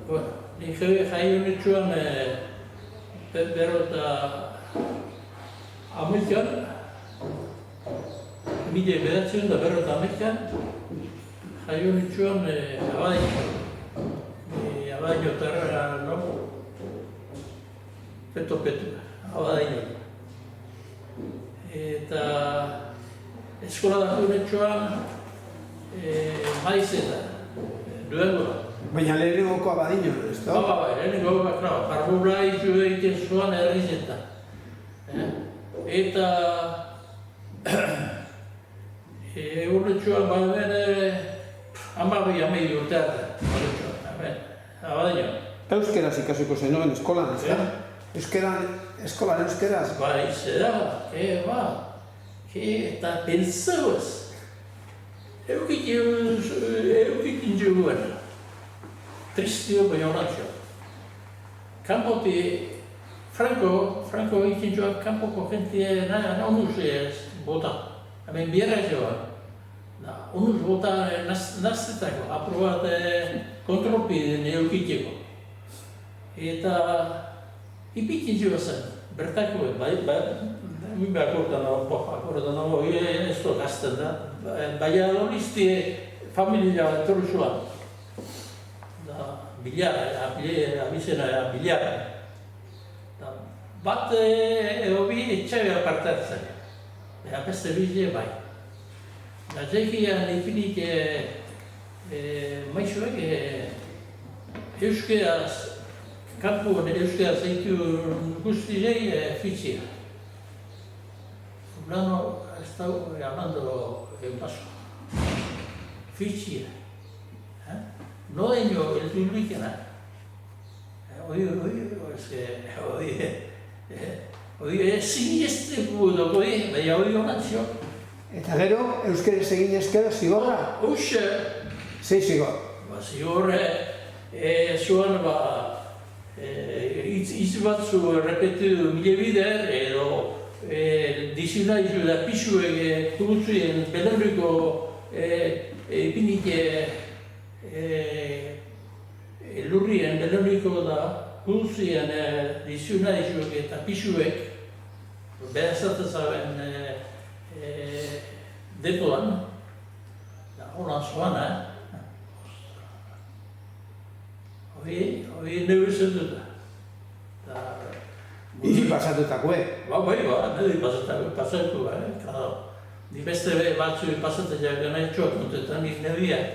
Nik jaio nitzuan berrota Amerikan, mila bederatziehun eta berrota Amerikan, jaio nitzuan Abadaino terrera, no? Peto, Abadaino. Eta eskola datu nitzuan maiz eta duelua. Baina lehenengoko Abadiño, ez da? Bai, lehenengoko, karbura izu egiten zuan herrizetan. Eta urretxuan baden amei urtean. Abadaino. Euskeraz ikasiko zenuen eskolan, ez da? Eskolan euskeraz? Bai, zera, eta pentsauaz. Eukikin juguen. Tristio baina horantxo. Kanpoti, Franco egiten joan kanpoko jentie onuz bota. Hemen bierra joan. Onuz bota naztetako, aprobat kontrolpiden eukiteko. Eta ipikin joan zen, bertako, akordan hau, ez dut gazten da. Baina horizti familia etorri joan. Bilar, abizena bilar. Bat hobi etxabe apartatzen. Beste bizie bai. Zekian ipinik maixoek euskeraz, kanpoan euskeraz eitu guztizei fitzia. Fulano ez da hablando paso. Fitzia. No daño el publicana. Oye, siniste pudo, baina hori honatxo. Eta gero, euskeraz egin eskero zigorra? Uxe. Zei zigor? Zigorre, zuan hitz batzu repetu mile bider, edo dizionaizu da pixuek kurutzuen belerriko epinik lurrien belerriko da kurutzuen dizionaizuek eta pixuek behazatezaben detoan, horan zoan, hori nebezen dut. Iri pasatutakoe? Bai, nire pasatu, ni beste batzu pasatzea gana etxoak montetan, nik nebiak.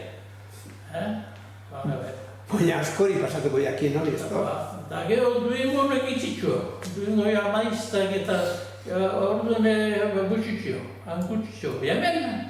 Baina askori pasatuko jakien hori, ez da? Eta gero duingo honek itxitxo, duingo maiztak eta orduan gutxitxo, hankutxitxo, hemen,